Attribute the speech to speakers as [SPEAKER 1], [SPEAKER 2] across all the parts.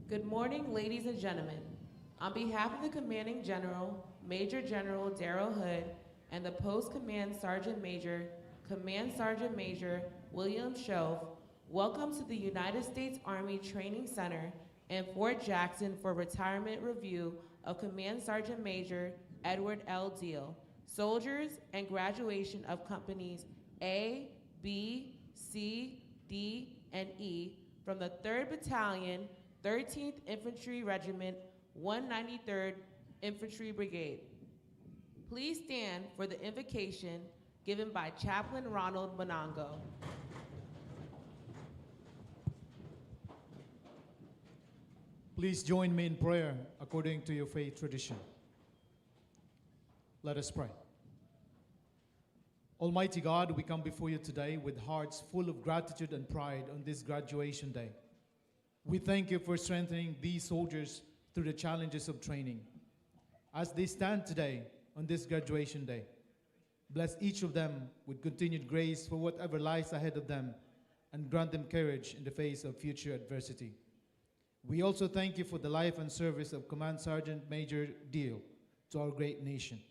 [SPEAKER 1] Good morning, ladies and gentlemen. On behalf of the Commanding General, Major General Darrell Hood, and the Post Command Sergeant Major, Command Sergeant Major William Shove, welcome to the United States Army Training Center in Fort Jackson for retirement review of Command Sergeant Major Edward L. Deal, soldiers, and graduation of companies A, B, C, D, and E from the 3rd Battalion, 13th Infantry Regiment, 193rd Infantry Brigade. Please stand for the invocation given by Chaplain Ronald Monongo.
[SPEAKER 2] Please join me in prayer according to your faith tradition. Let us pray. Almighty God, we come before you today with hearts full of gratitude and pride on this graduation day. We thank you for strengthening these soldiers through the challenges of training. As they stand today on this graduation day, bless each of them with continued grace for whatever lies ahead of them and grant them courage in the face of future adversity. We also thank you for the life and service of Command Sergeant Major Deal to our great nation.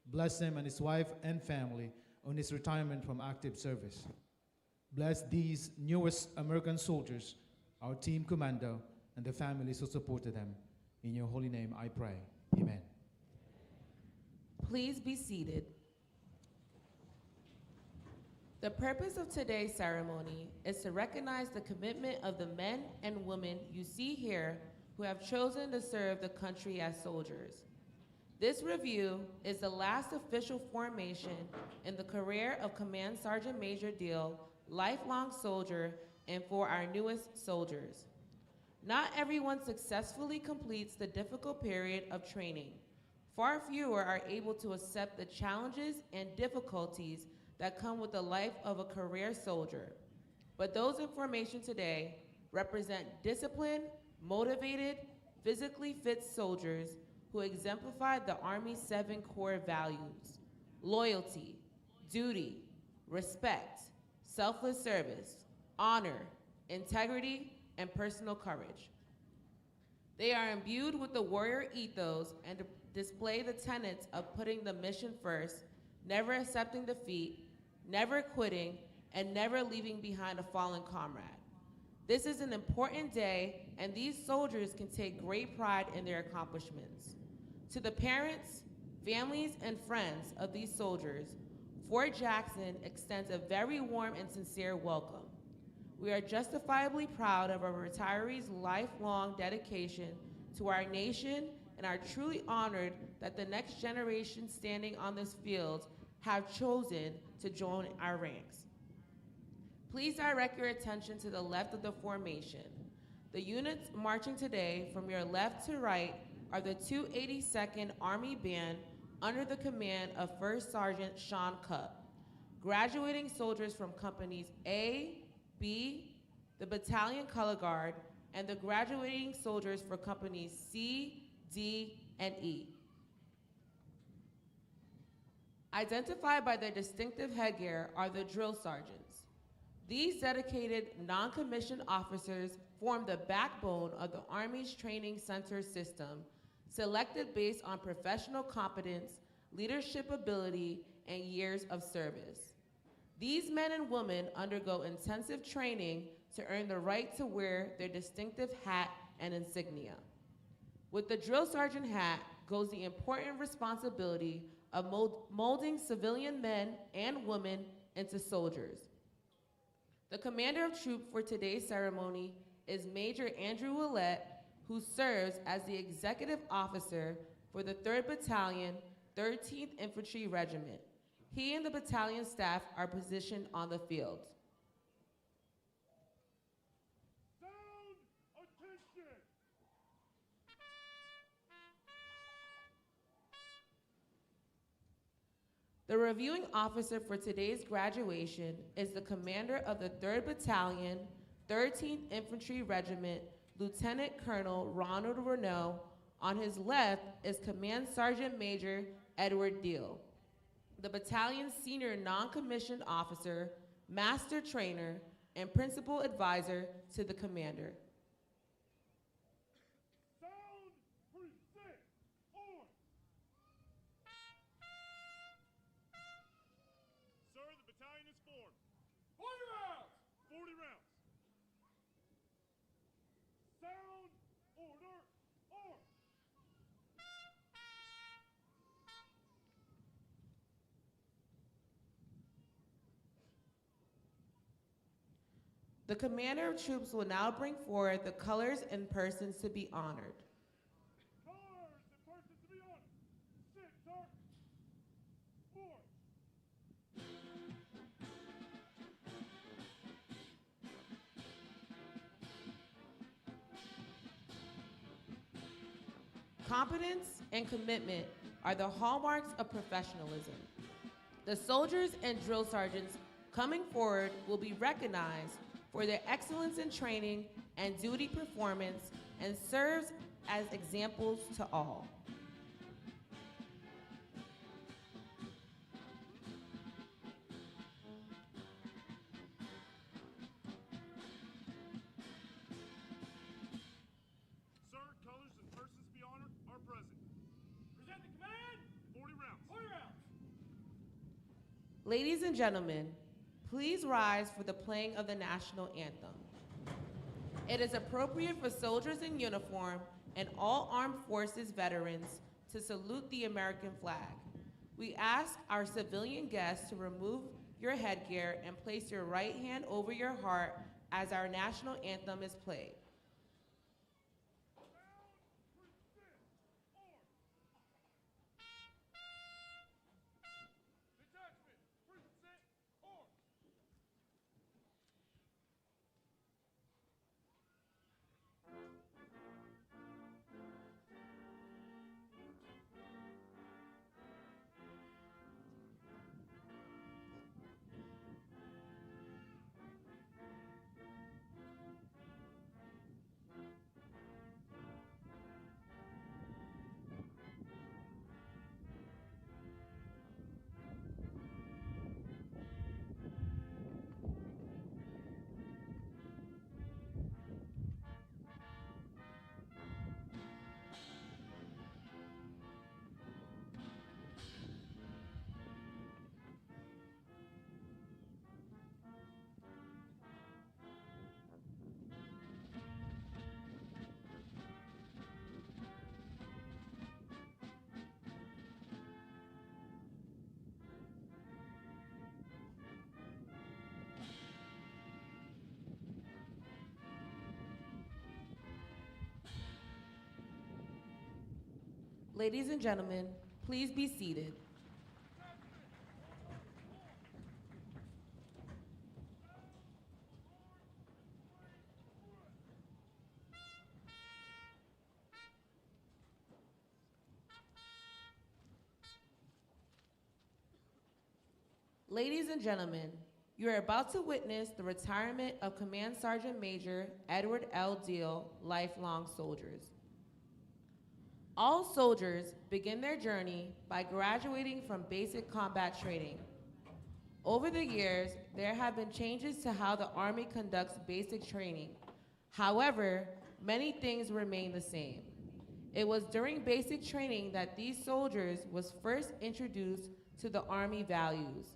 [SPEAKER 2] Bless him and his wife and family on his retirement from active service. Bless these newest American soldiers, our team commando, and the families who supported them. In your holy name I pray. Amen.
[SPEAKER 1] Please be seated. The purpose of today's ceremony is to recognize the commitment of the men and women you see here who have chosen to serve the country as soldiers. This review is the last official formation in the career of Command Sergeant Major Deal, lifelong soldier, and for our newest soldiers. Not everyone successfully completes the difficult period of training. Far fewer are able to accept the challenges and difficulties that come with the life of a career soldier. But those in formation today represent disciplined, motivated, physically fit soldiers who exemplify the Army's 7 core values: loyalty, duty, respect, selfless service, honor, integrity, and personal courage. They are imbued with the warrior ethos and display the tenets of putting the mission first, never accepting defeat, never quitting, and never leaving behind a fallen comrade. This is an important day, and these soldiers can take great pride in their accomplishments. To the parents, families, and friends of these soldiers, Fort Jackson extends a very warm and sincere welcome. We are justifiably proud of our retirees' lifelong dedication to our nation and are truly honored that the next generation standing on this field have chosen to join our ranks. Please direct your attention to the left of the formation. The units marching today from your left to right are the 282nd Army Band under the command of First Sergeant Sean Cupp, graduating soldiers from companies A, B, the Battalion Color Guard, and the graduating soldiers for companies C, D, and E. Identified by their distinctive headgear are the drill sergeants. These dedicated non-commissioned officers form the backbone of the Army's training center system, selected based on professional competence, leadership ability, and years of service. These men and women undergo intensive training to earn the right to wear their distinctive hat and insignia. With the drill sergeant hat goes the important responsibility of molding civilian men and women into soldiers. The commander of troop for today's ceremony is Major Andrew Willett, who serves as the executive officer for the 3rd Battalion, 13th Infantry Regiment. He and the battalion staff are positioned on the field.
[SPEAKER 3] Sound attention!
[SPEAKER 1] The reviewing officer for today's graduation is the commander of the 3rd Battalion, 13th Infantry Regiment, Lieutenant Colonel Ronald Renault. On his left is Command Sergeant Major Edward Deal, the battalion's senior non-commissioned officer, master trainer, and principal advisor to the commander. The commander of troops will now bring forward the colors and persons to be honored.
[SPEAKER 3] Colors and persons to be honored. Sit, sir. Forward.
[SPEAKER 1] Competence and commitment are the hallmarks of professionalism. The soldiers and drill sergeants coming forward will be recognized for their excellence in training and duty performance and serves as examples to all.
[SPEAKER 3] Sir, colors and persons to be honored are present. Present the command. 40 rounds. 40 rounds.
[SPEAKER 1] Ladies and gentlemen, please rise for the playing of the national anthem. It is appropriate for soldiers in uniform and all armed forces veterans to salute the American flag. We ask our civilian guests to remove your headgear and place your right hand over your heart as our national anthem is played.
[SPEAKER 3] Detachment, present, arms.
[SPEAKER 1] Ladies and gentlemen, please be seated. Ladies and gentlemen, you are about to witness the retirement of Command Sergeant Major Edward L. Deal, lifelong soldiers. All soldiers begin their journey by graduating from basic combat training. Over the years, there have been changes to how the Army conducts basic training. However, many things remain the same. It was during basic training that these soldiers was first introduced to the Army values.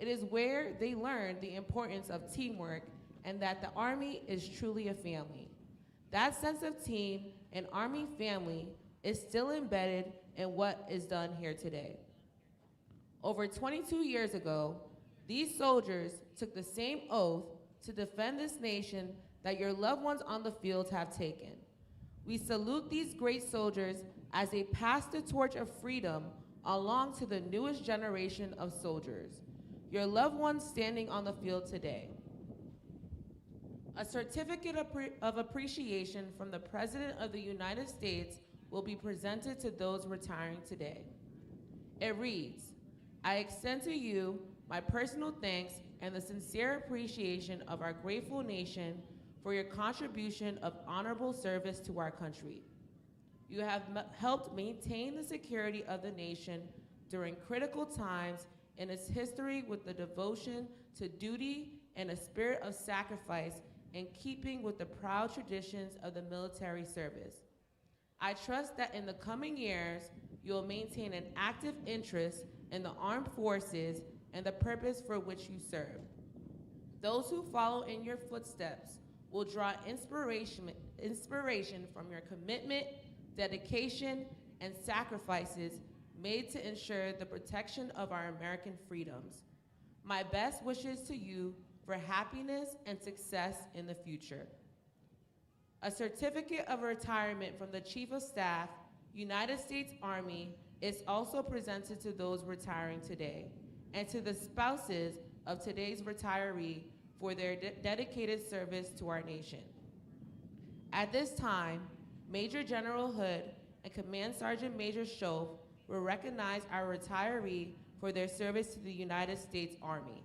[SPEAKER 1] It is where they learned the importance of teamwork and that the Army is truly a family. That sense of team and Army family is still embedded in what is done here today. Over 22 years ago, these soldiers took the same oath to defend this nation that your loved ones on the field have taken. We salute these great soldiers as they pass the torch of freedom along to the newest generation of soldiers, your loved ones standing on the field today. A certificate of appreciation from the President of the United States will be presented to those retiring today. It reads, I extend to you my personal thanks and the sincere appreciation of our grateful nation for your contribution of honorable service to our country. You have helped maintain the security of the nation during critical times in its history with the devotion to duty and a spirit of sacrifice in keeping with the proud traditions of the military service. I trust that in the coming years, you will maintain an active interest in the armed forces and the purpose for which you serve. Those who follow in your footsteps will draw inspiration from your commitment, dedication, and sacrifices made to ensure the protection of our American freedoms. My best wishes to you for happiness and success in the future. A certificate of retirement from the Chief of Staff, United States Army, is also presented to those retiring today and to the spouses of today's retiree for their dedicated service to our nation. At this time, Major General Hood and Command Sergeant Major Schoaf will recognize our retiree for their service to the United States Army.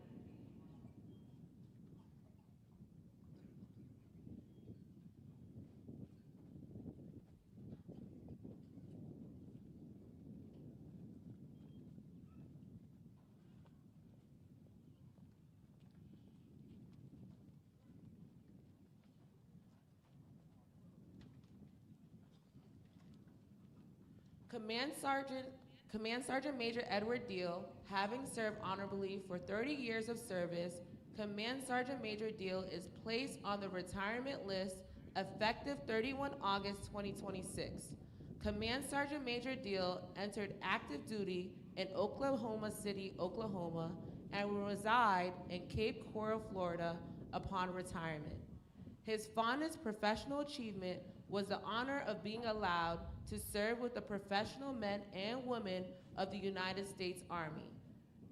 [SPEAKER 1] Command Sergeant Major Edward Deal, having served honorably for 30 years of service, Command Sergeant Major Deal is placed on the retirement list effective 31 August 2026. Command Sergeant Major Deal entered active duty in Oklahoma City, Oklahoma, and will reside in Cape Coral, Florida upon retirement. His fondest professional achievement was the honor of being allowed to serve with the professional men and women of the United States Army.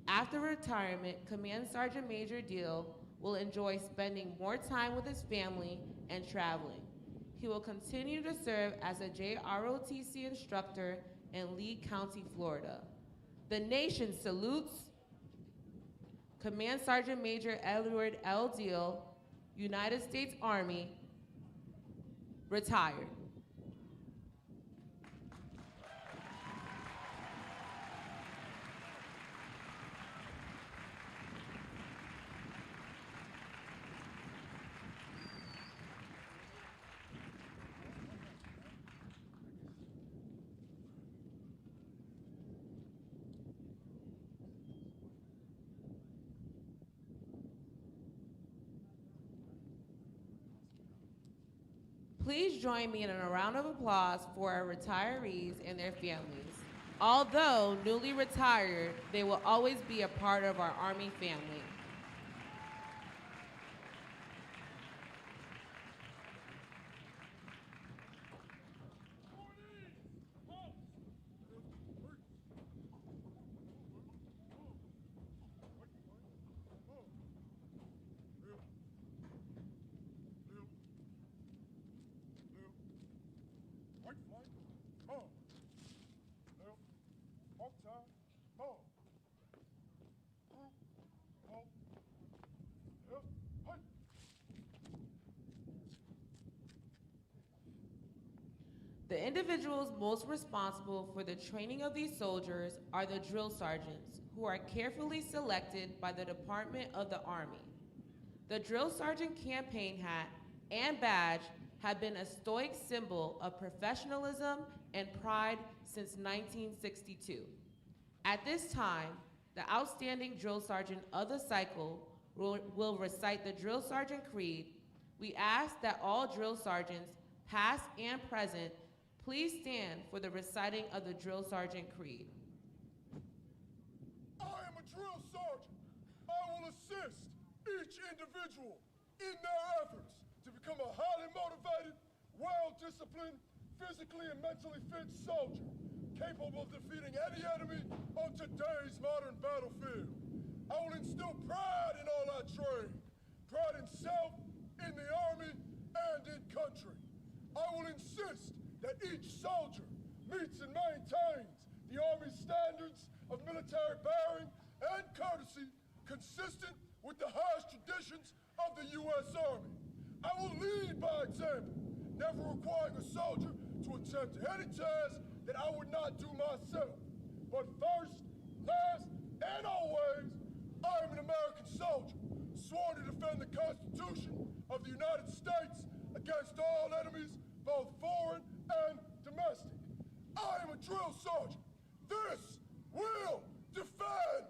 [SPEAKER 1] After retirement, Command Sergeant Major Deal will enjoy spending more time with his family and traveling. He will continue to serve as a JROTC instructor in Lee County, Florida. The nation salutes Command Sergeant Major Edward L. Deal, United States Army, retired. Please join me in a round of applause for our retirees and their families. Although newly retired, they will always be a part of our Army family. The individuals most responsible for the training of these soldiers are the drill sergeants, who are carefully selected by the Department of the Army. The drill sergeant campaign hat and badge have been a stoic symbol of professionalism and pride since 1962. At this time, the outstanding drill sergeant of the cycle will recite the drill sergeant creed. We ask that all drill sergeants, past and present, please stand for the reciting of the drill sergeant creed.
[SPEAKER 3] I am a drill sergeant. I will assist each individual in their efforts to become a highly motivated, well-disciplined, physically and mentally fit soldier, capable of defeating any enemy on today's modern battlefield. I will instill pride in all I train, pride in self, in the Army, and in country. I will insist that each soldier meets and maintains the Army's standards of military bearing and courtesy consistent with the highest traditions of the U.S. Army. I will lead by example, never requiring a soldier to attempt any task that I would not do myself. But first, last, and always, I am an American soldier, sworn to defend the Constitution of the United States against all enemies, both foreign and domestic. I am a drill sergeant. This will defend.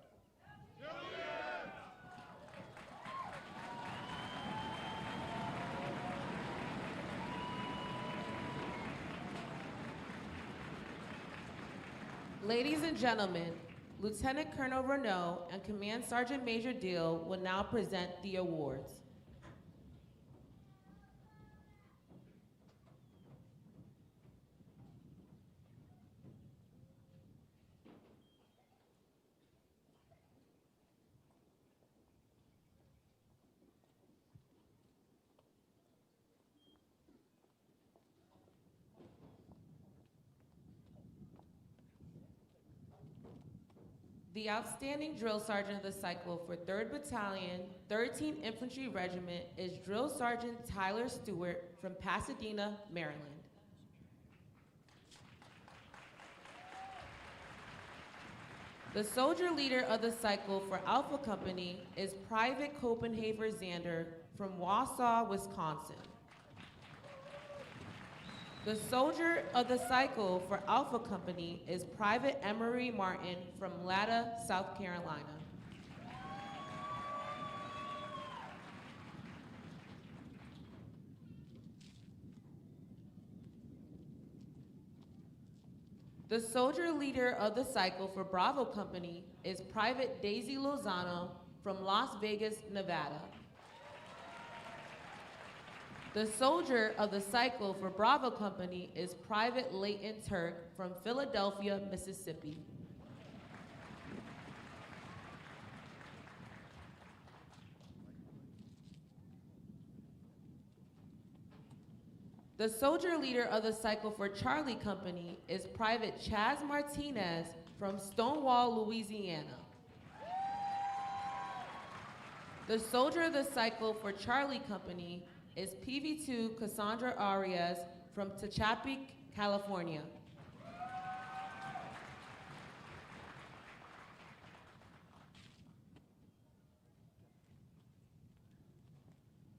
[SPEAKER 1] Ladies and gentlemen, Lieutenant Colonel Renault and Command Sergeant Major Deal will now present the awards. The outstanding drill sergeant of the cycle for 3rd Battalion, 13th Infantry Regiment is Drill Sergeant Tyler Stewart from Pasadena, Maryland. The soldier leader of the cycle for Alpha Company is Private Copenhaver Zander from Wausau, Wisconsin. The soldier of the cycle for Alpha Company is Private Emery Martin from Latta, South Carolina. The soldier leader of the cycle for Bravo Company is Private Daisy Lozano from Las Vegas, Nevada. The soldier of the cycle for Bravo Company is Private Leighton Turk from Philadelphia, Mississippi. The soldier leader of the cycle for Charlie Company is Private Chaz Martinez from Stonewall, Louisiana. The soldier of the cycle for Charlie Company is PV2 Cassandra Arias from Tehachapi, California.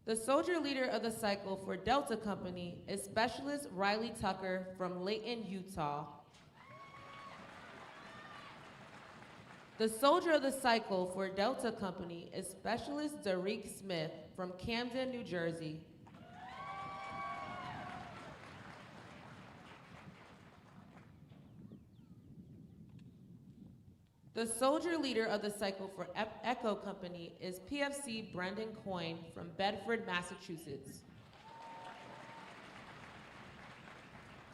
[SPEAKER 1] The soldier leader of the cycle for Delta Company is Specialist Riley Tucker from Layton, Utah. The soldier of the cycle for Delta Company is Specialist Derek Smith from Camden, New Jersey. The soldier leader of the cycle for Echo Company is PFC Brendan Coyne from Bedford, Massachusetts.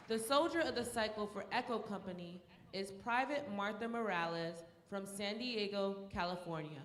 [SPEAKER 1] The soldier of the cycle for Echo Company is Private Martha Morales from San Diego, California.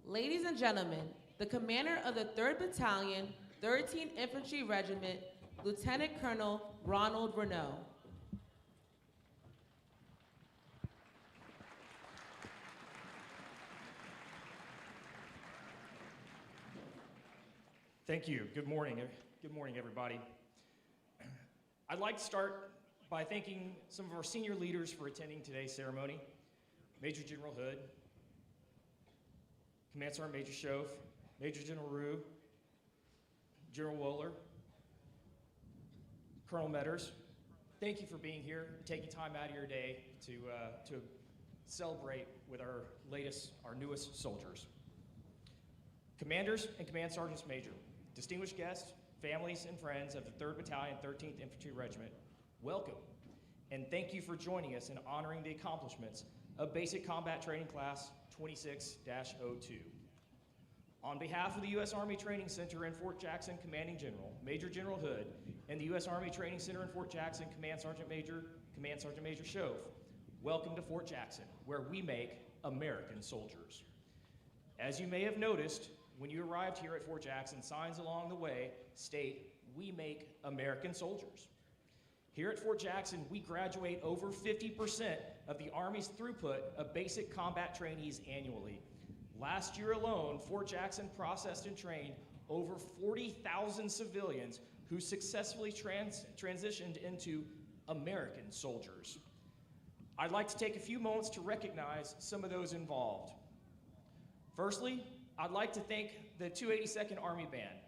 [SPEAKER 1] Ladies and gentlemen, the commander of the 3rd Battalion, 13th Infantry Regiment, Lieutenant Colonel Ronald Renault.
[SPEAKER 4] Thank you. Good morning. Good morning, everybody. I'd like to start by thanking some of our senior leaders for attending today's ceremony. Major General Hood, Command Sergeant Major Schoaf, Major General Rue, General Wohler, Colonel Metters. Thank you for being here, taking time out of your day to celebrate with our newest soldiers. Commanders and Command Sergeants Major, distinguished guests, families and friends of the 3rd Battalion, 13th Infantry Regiment, welcome, and thank you for joining us in honoring the accomplishments of Basic Combat Training Class 26-02. On behalf of the U.S. Army Training Center in Fort Jackson Commanding General, Major General Hood, and the U.S. Army Training Center in Fort Jackson Command Sergeant Major Schoaf, welcome to Fort Jackson, where we make American soldiers. As you may have noticed, when you arrived here at Fort Jackson, signs along the way state, "We make American soldiers." Here at Fort Jackson, we graduate over 50% of the Army's throughput of basic combat trainees annually. Last year alone, Fort Jackson processed and trained over 40,000 civilians who successfully transitioned into American soldiers. I'd like to take a few moments to recognize some of those involved. Firstly, I'd like to thank the 282nd Army Band.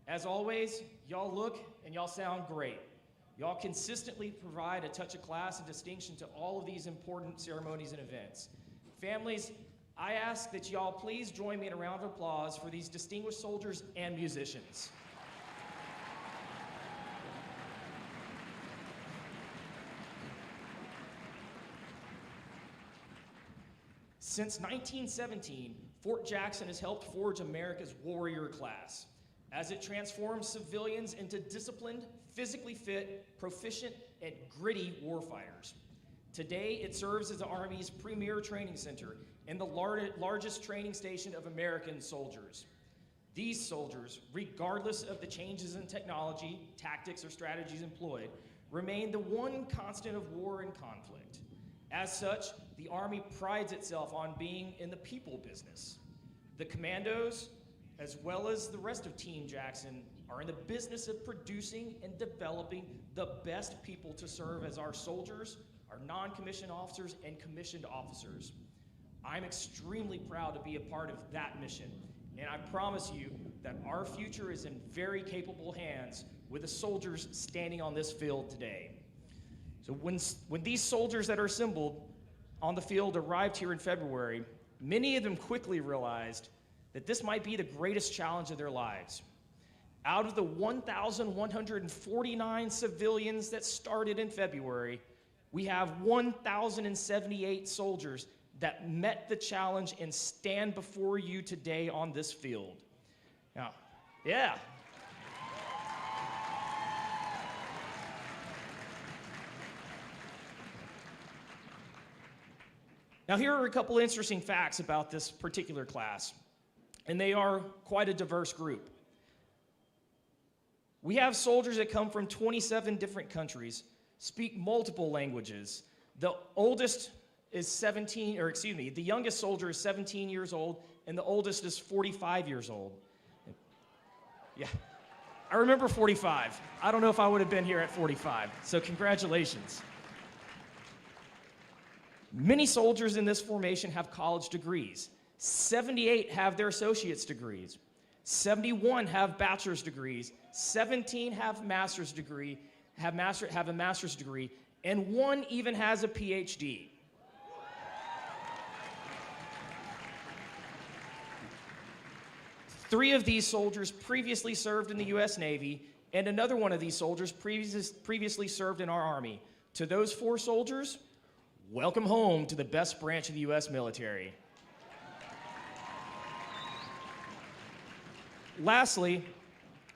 [SPEAKER 4] As always, y'all look and y'all sound great. Y'all consistently provide a touch of class and distinction to all of these important ceremonies and events. Families, I ask that y'all please join me in a round of applause for these distinguished soldiers and musicians. Since 1917, Fort Jackson has helped forge America's warrior class as it transforms civilians into disciplined, physically fit, proficient, and gritty warfighters. Today, it serves as the Army's premier training center and the largest training station of American soldiers. These soldiers, regardless of the changes in technology, tactics, or strategies employed, remain the one constant of war and conflict. As such, the Army prides itself on being in the people business. The commandos, as well as the rest of Team Jackson, are in the business of producing and developing the best people to serve as our soldiers, our non-commissioned officers, and commissioned officers. I'm extremely proud to be a part of that mission, and I promise you that our future is in very capable hands with the soldiers standing on this field today. So when these soldiers that are assembled on the field arrived here in February, many of them quickly realized that this might be the greatest challenge of their lives. Out of the 1,149 civilians that started in February, we have 1,078 soldiers that met the challenge and stand before you today on this field. Now, yeah. Now, here are a couple interesting facts about this particular class, and they are quite a diverse group. We have soldiers that come from 27 different countries, speak multiple languages. The youngest soldier is 17 years old, and the oldest is 45 years old. Yeah, I remember 45. I don't know if I would have been here at 45, so congratulations. Many soldiers in this formation have college degrees. 78 have their associate's degrees. 71 have bachelor's degrees. 17 have a master's degree, and one even has a PhD. Three of these soldiers previously served in the U.S. Navy, and another one of these soldiers previously served in our Army. To those 4 soldiers, welcome home to the best branch of the U.S. military. Lastly,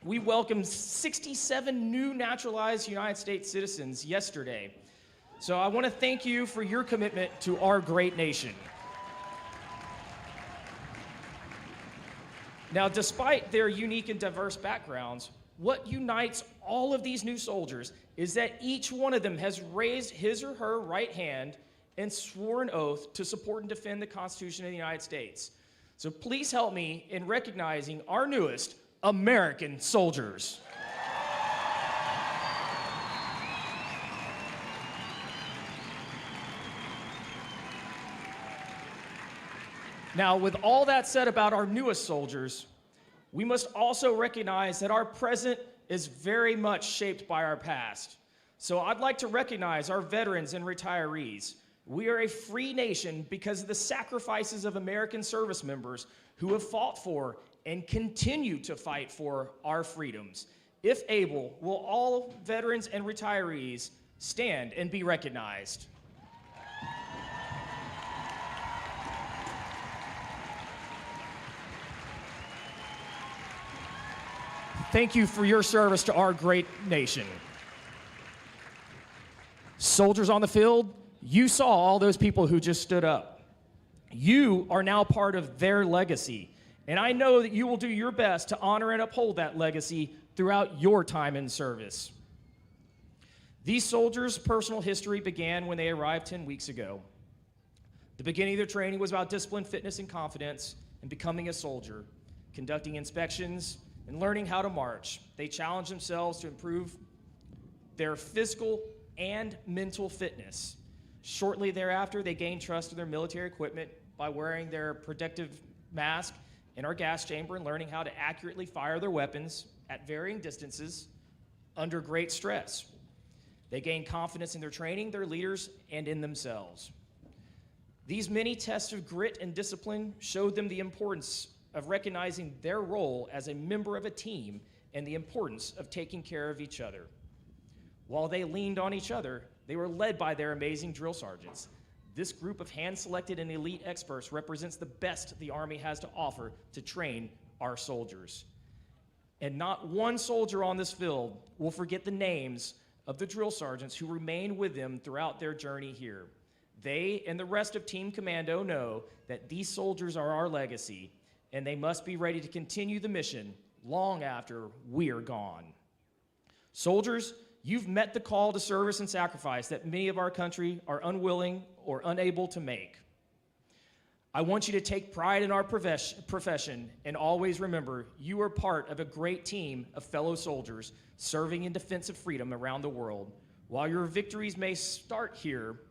[SPEAKER 4] we welcomed 67 new naturalized United States citizens yesterday. So I want to thank you for your commitment to our great nation. Now, despite their unique and diverse backgrounds, what unites all of these new soldiers is that each one of them has raised his or her right hand and swore an oath to support and defend the Constitution of the United States. So please help me in recognizing our newest American soldiers. Now, with all that said about our newest soldiers, we must also recognize that our present is very much shaped by our past. So I'd like to recognize our veterans and retirees. We are a free nation because of the sacrifices of American service members who have fought for and continue to fight for our freedoms. If able, will all veterans and retirees stand and be recognized? Thank you for your service to our great nation. Soldiers on the field, you saw all those people who just stood up. You are now part of their legacy, and I know that you will do your best to honor and uphold that legacy throughout your time in service. These soldiers' personal history began when they arrived 10 weeks ago. The beginning of their training was about discipline, fitness, and confidence, and becoming a soldier, conducting inspections, and learning how to march. They challenged themselves to improve their physical and mental fitness. Shortly thereafter, they gained trust in their military equipment by wearing their protective mask in our gas chamber and learning how to accurately fire their weapons at varying distances under great stress. They gain confidence in their training, their leaders, and in themselves. These many tests of grit and discipline showed them the importance of recognizing their role as a member of a team and the importance of taking care of each other. While they leaned on each other, they were led by their amazing drill sergeants. This group of hand-selected and elite experts represents the best the Army has to offer to train our soldiers. And not one soldier on this field will forget the names of the drill sergeants who remained with them throughout their journey here. They and the rest of Team Commando know that these soldiers are our legacy, and they must be ready to continue the mission long after we are gone. Soldiers, you've met the call to service and sacrifice that many of our country are unwilling or unable to make. I want you to take pride in our profession and always remember you are part of a great team of fellow soldiers serving in defense of freedom around the world. While your victories may start here,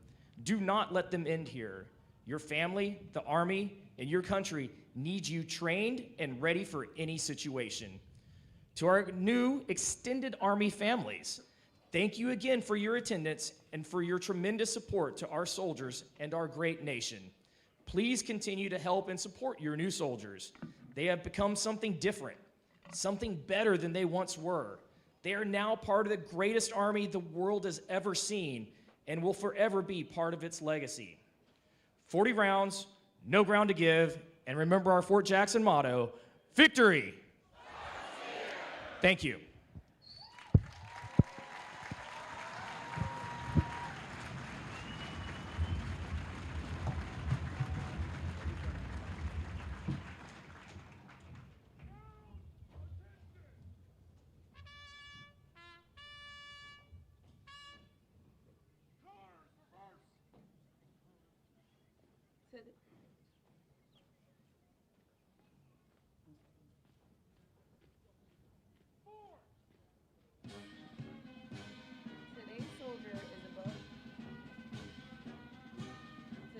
[SPEAKER 4] do not let them end here. Your family, the Army, and your country need you trained and ready for any situation. To our new extended Army families, thank you again for your attendance and for your tremendous support to our soldiers and our great nation. Please continue to help and support your new soldiers. They have become something different, something better than they once were. They are now part of the greatest Army the world has ever seen and will forever be part of its legacy. 40 rounds, no ground to give, and remember our Fort Jackson motto, victory! Thank you.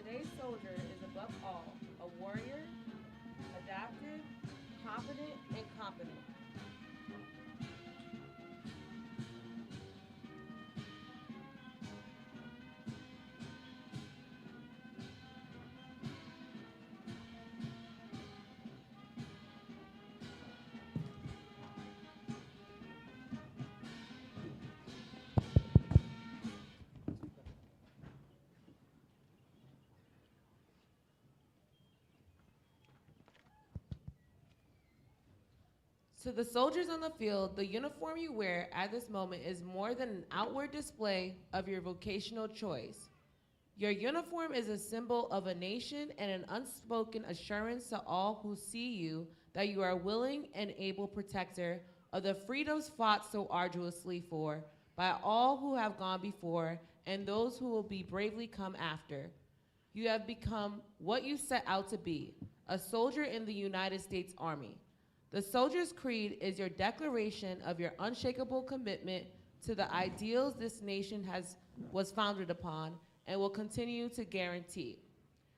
[SPEAKER 1] Today's soldier is above all a warrior, adaptive, confident, and competent. To the soldiers on the field, the uniform you wear at this moment is more than an outward display of your vocational choice. Your uniform is a symbol of a nation and an unspoken assurance to all who see you that you are a willing and able protector of the freedoms fought so arduously for by all who have gone before and those who will be bravely come after. You have become what you set out to be, a soldier in the United States Army. The Soldier's Creed is your declaration of your unshakable commitment to the ideals this nation was founded upon and will continue to guarantee.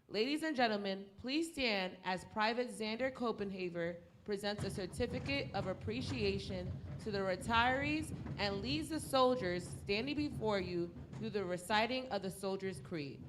[SPEAKER 1] Ladies and gentlemen, please stand as Private Xander Copenhaver presents a certificate of appreciation to the retirees and leads the soldiers standing before you through the reciting of the Soldier's Creed.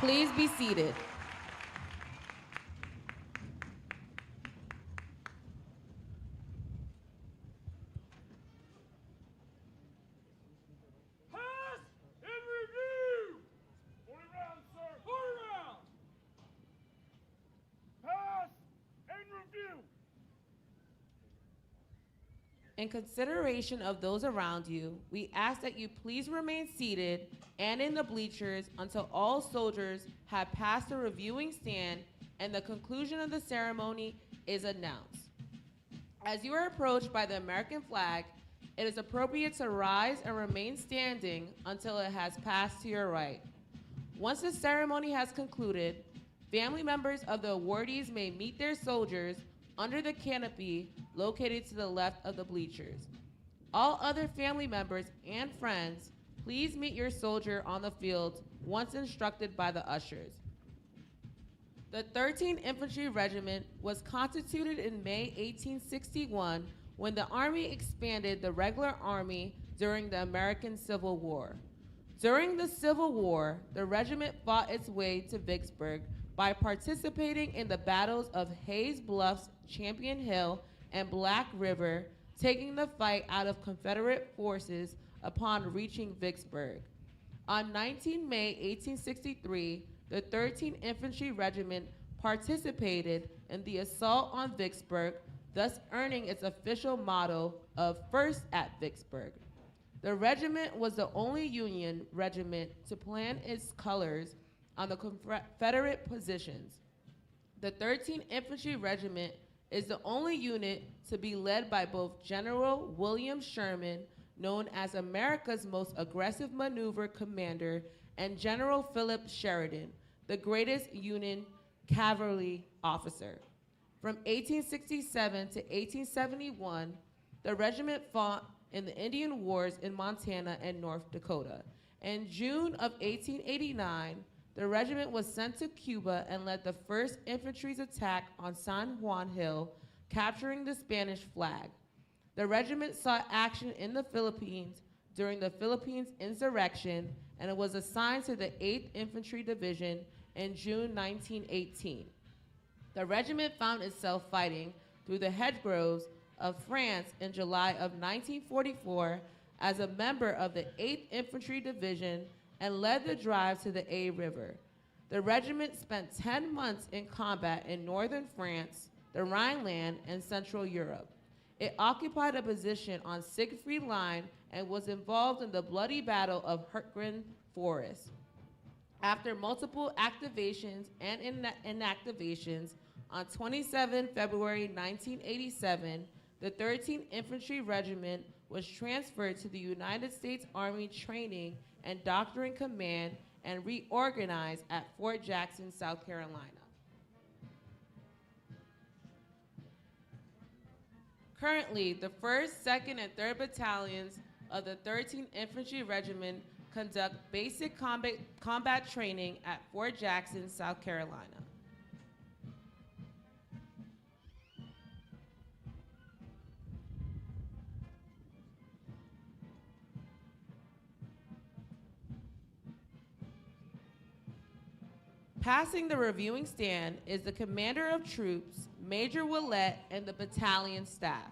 [SPEAKER 1] Please be seated.
[SPEAKER 5] Pass and review. 40 rounds, sir. 40 rounds. Pass and review.
[SPEAKER 1] In consideration of those around you, we ask that you please remain seated and in the bleachers until all soldiers have passed the reviewing stand and the conclusion of the ceremony is announced. As you are approached by the American flag, it is appropriate to rise and remain standing until it has passed to your right. Once the ceremony has concluded, family members of the awardees may meet their soldiers under the canopy located to the left of the bleachers. All other family members and friends, please meet your soldier on the field once instructed by the ushers. The 13th Infantry Regiment was constituted in May 1861 when the Army expanded the regular Army during the American Civil War. During the Civil War, the regiment fought its way to Vicksburg by participating in the battles of Hayes Bluffs, Champion Hill, and Black River, taking the fight out of Confederate forces upon reaching Vicksburg. On 19 May 1863, the 13th Infantry Regiment participated in the assault on Vicksburg, thus earning its official motto of First at Vicksburg. The regiment was the only Union regiment to plant its colors on the Confederate positions. The 13th Infantry Regiment is the only unit to be led by both General William Sherman, known as America's most aggressive maneuver commander, and General Philip Sheridan, the greatest Union cavalry officer. From 1867 to 1871, the regiment fought in the Indian Wars in Montana and North Dakota. In June of 1889, the regiment was sent to Cuba and led the 1st Infantry's attack on San Juan Hill, capturing the Spanish flag. The regiment saw action in the Philippines during the Philippines insurrection, and it was assigned to the 8th Infantry Division in June 1918. The regiment found itself fighting through the hedgerows of France in July of 1944 as a member of the 8th Infantry Division and led the drive to the A River. The regiment spent 10 months in combat in northern France, the Rhineland, and Central Europe. It occupied a position on Siegfried Line and was involved in the bloody Battle of Hurtgen Forest. After multiple activations and inactivations, on 27 February 1987, the 13th Infantry Regiment was transferred to the United States Army Training and Doctrine Command and reorganized at Fort Jackson, South Carolina. Currently, the 1st, 2nd, and 3rd Battalions of the 13th Infantry Regiment conduct basic combat training at Fort Jackson, South Carolina. Passing the reviewing stand is the Commander of Troops, Major Willett, and the battalion staff.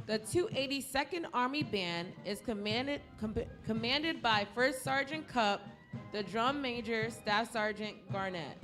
[SPEAKER 1] The 282nd Army Band is commanded by First Sergeant Cupp, the Drum Major, Staff Sergeant Garnett.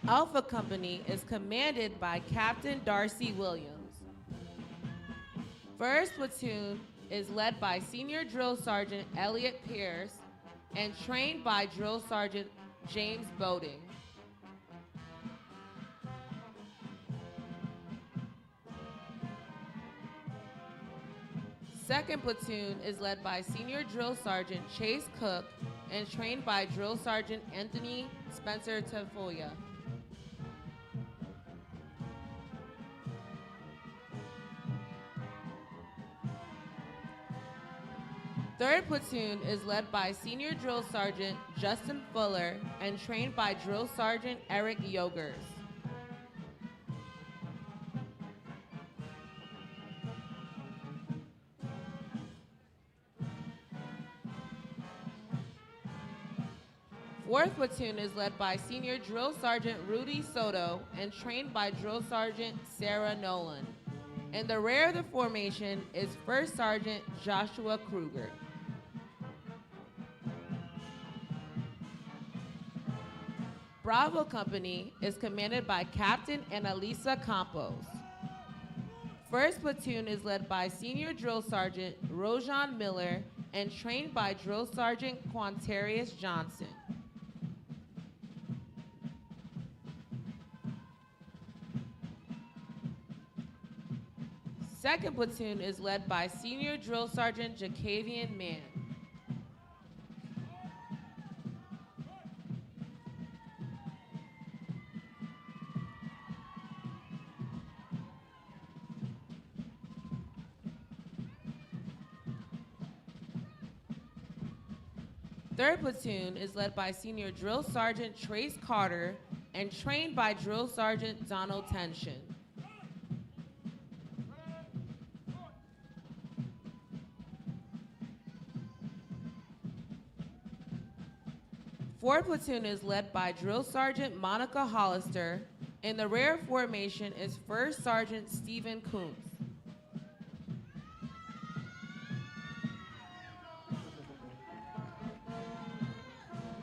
[SPEAKER 1] Alpha Company is commanded by Captain Darcy Williams. 1st Platoon is led by Senior Drill Sergeant Elliot Pierce and trained by Drill Sergeant James Boating. Second platoon is led by Senior Drill Sergeant Chase Cook and trained by Drill Sergeant Anthony Spencer Tafoya. Third platoon is led by Senior Drill Sergeant Justin Fuller and trained by Drill Sergeant Eric Yogers. Fourth platoon is led by Senior Drill Sergeant Rudy Soto and trained by Drill Sergeant Sarah Nolan. In the rear of the formation is First Sergeant Joshua Kruger. Bravo Company is commanded by Captain Annalisa Campos. First platoon is led by Senior Drill Sergeant Rojan Miller and trained by Drill Sergeant Quantarius Johnson. Second platoon is led by Senior Drill Sergeant Jacavian Mann. Third platoon is led by Senior Drill Sergeant Trace Carter and trained by Drill Sergeant Donald Tension. Fourth platoon is led by Drill Sergeant Monica Hollister. In the rear formation is First Sergeant Stephen Kuntz.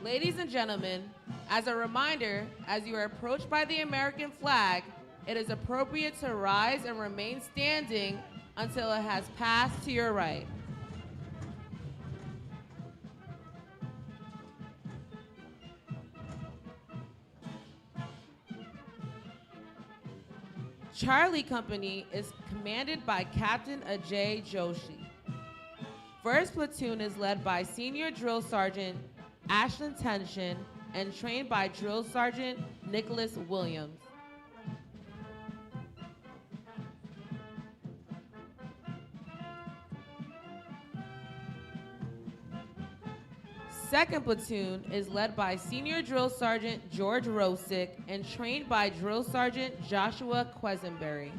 [SPEAKER 1] Ladies and gentlemen, as a reminder, as you are approached by the American flag, it is appropriate to rise and remain standing until it has passed to your right. Charlie Company is commanded by Captain Ajay Joshi. First platoon is led by Senior Drill Sergeant Ashland Tension and trained by Drill Sergeant Nicholas Williams. Second platoon is led by Senior Drill Sergeant George Rosick and trained by Drill Sergeant Joshua Quesenberry.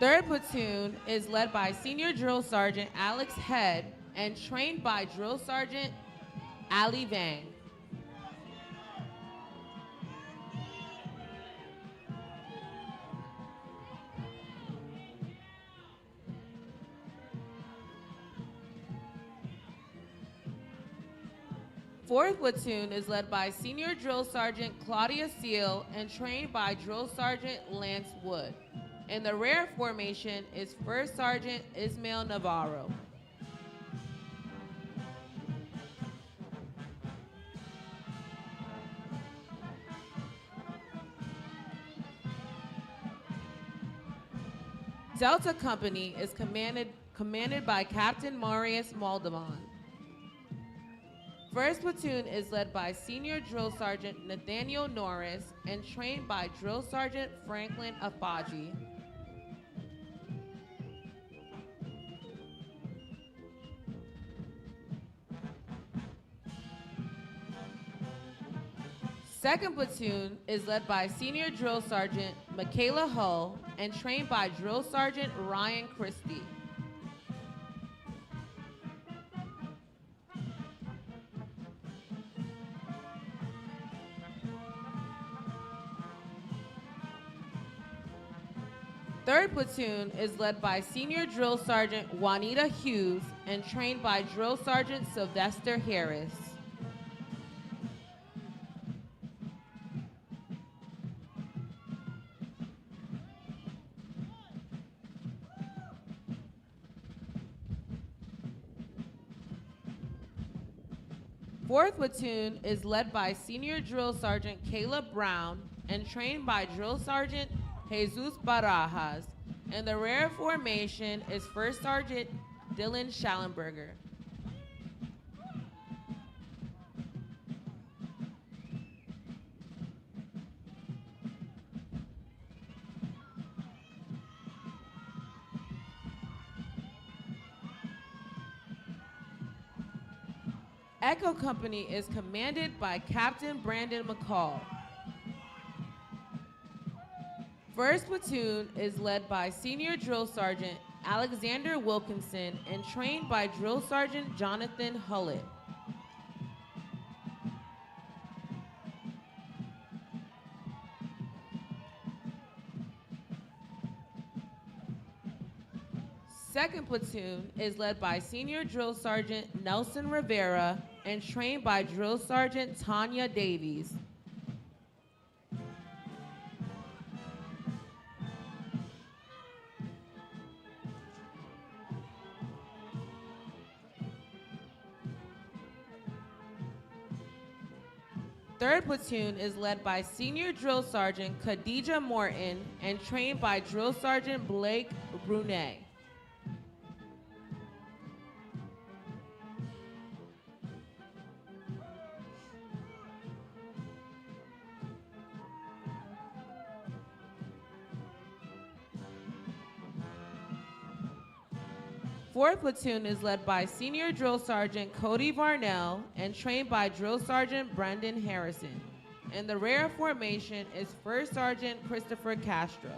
[SPEAKER 1] Third platoon is led by Senior Drill Sergeant Alex Head and trained by Drill Sergeant Ali Vang. Fourth platoon is led by Senior Drill Sergeant Claudia Seal and trained by Drill Sergeant Lance Wood. In the rear formation is First Sergeant Ismail Navarro. Delta Company is commanded by Captain Marius Moldovan. First platoon is led by Senior Drill Sergeant Nathaniel Norris and trained by Drill Sergeant Franklin Afaji. Second platoon is led by Senior Drill Sergeant Michaela Hull and trained by Drill Sergeant Ryan Christie. 3rd Platoon is led by Senior Drill Sergeant Juanita Hughes and trained by Drill Sergeant Sylvester Harris. Fourth Platoon is led by Senior Drill Sergeant Caleb Brown and trained by Drill Sergeant Jesus Barajas, and the rare formation is First Sergeant Dylan Schallenberger. Echo Company is commanded by Captain Brandon McCall. 1st Platoon is led by Senior Drill Sergeant Alexander Wilkinson and trained by Drill Sergeant Jonathan Hullett. Second Platoon is led by Senior Drill Sergeant Nelson Rivera and trained by Drill Sergeant Tanya Davies. Third Platoon is led by Senior Drill Sergeant Khadija Morton and trained by Drill Sergeant Blake Brunet. Fourth Platoon is led by Senior Drill Sergeant Cody Varnell and trained by Drill Sergeant Brendan Harrison. And the rare formation is First Sergeant Christopher Castro.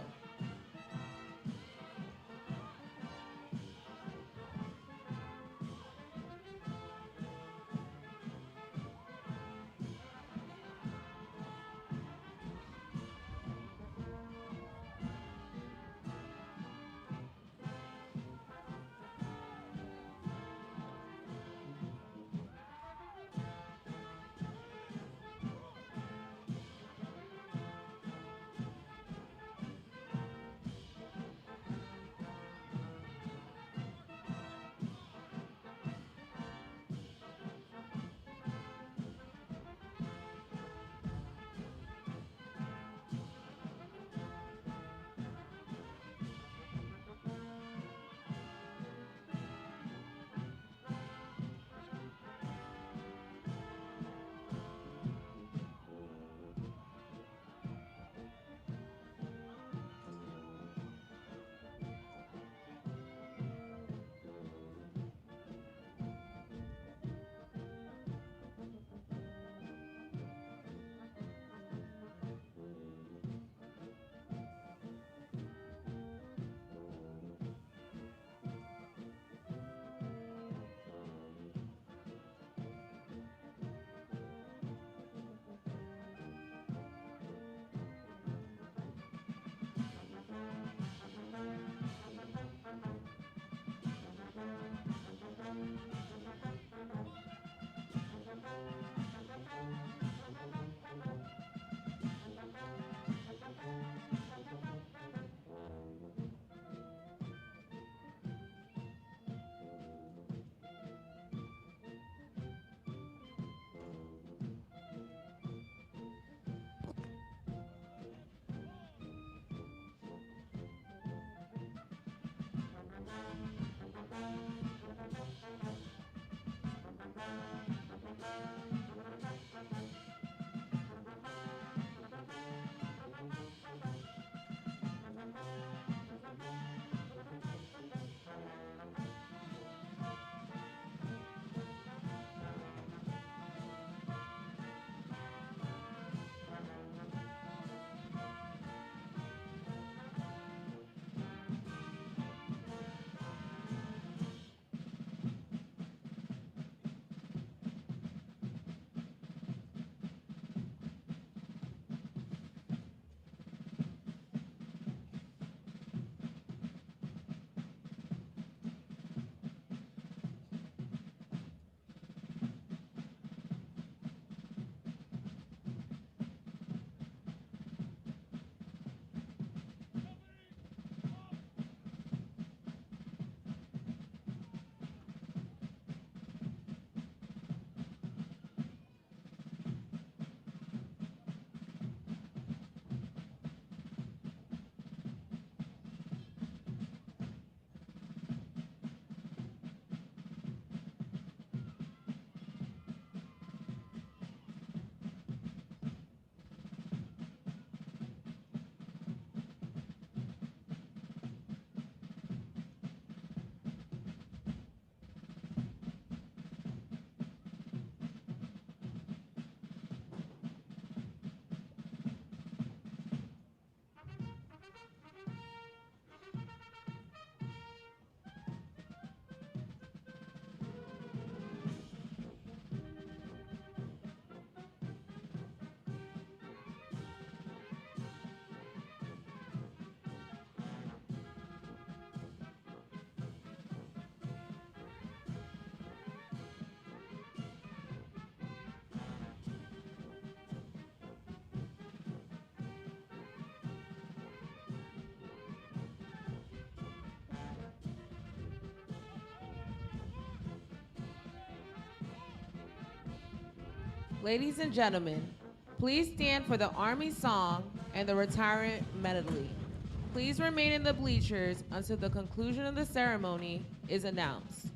[SPEAKER 1] Ladies and gentlemen, please stand for the Army song and the retirement medley. Please remain in the bleachers until the conclusion of the ceremony is announced.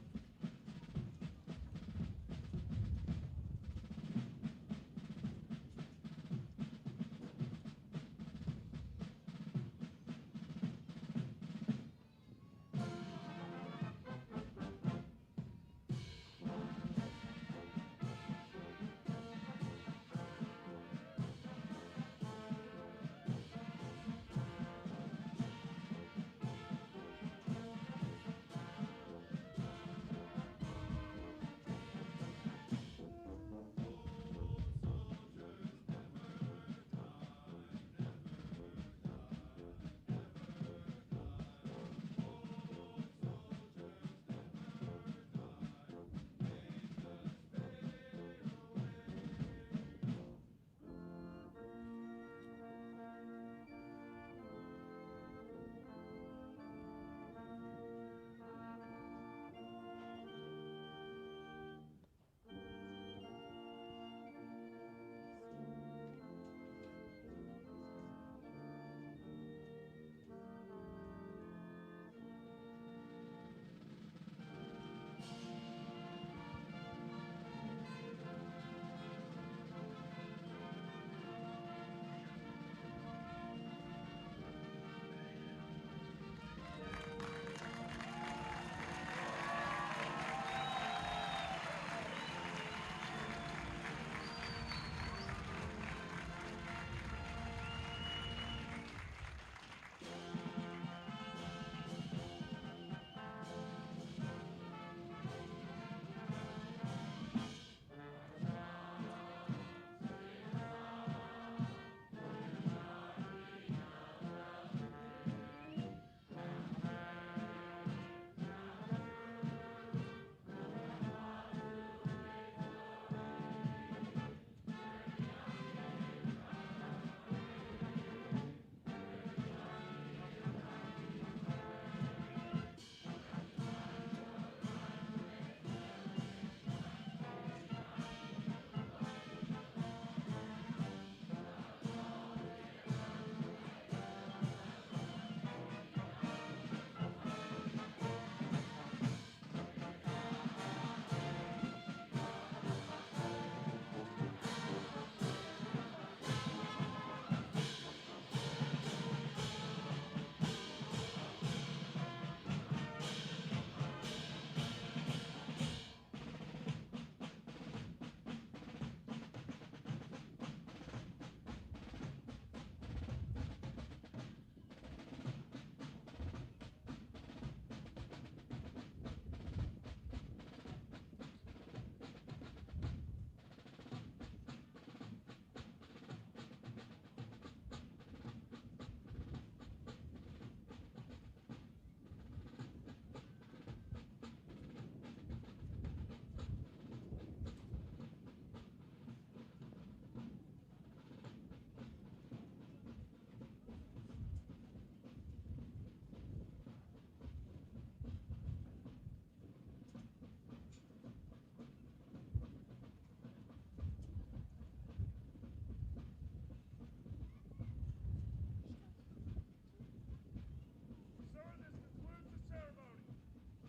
[SPEAKER 5] Sir, this concludes the ceremony.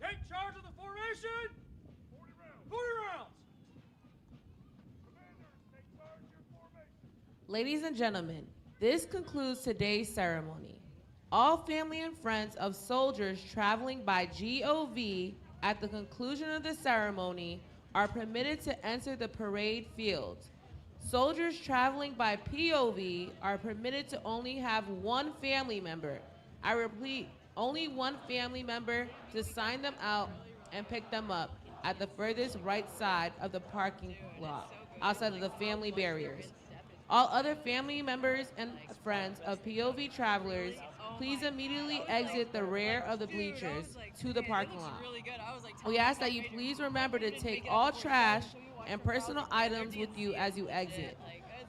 [SPEAKER 5] Take charge of the formation. 40 rounds. 40 rounds. Commanders, take charge of your formation.
[SPEAKER 1] Ladies and gentlemen, this concludes today's ceremony. All family and friends of soldiers traveling by GOV at the conclusion of the ceremony are permitted to enter the parade field. Soldiers traveling by POV are permitted to only have one family member. I repeat, only one family member to sign them out and pick them up at the furthest right side of the parking lot, outside of the family barriers. All other family members and friends of POV travelers, please immediately exit the rear of the bleachers to the parking lot. We ask that you please remember to take all trash and personal items with you as you exit.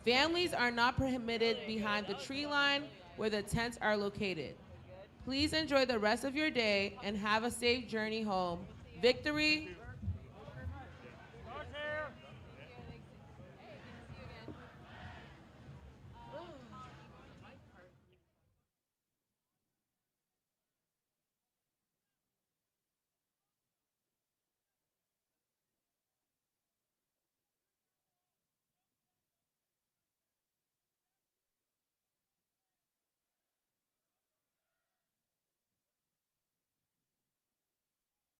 [SPEAKER 1] Families are not permitted behind the tree line where the tents are located. Please enjoy the rest of your day and have a safe journey home. Victory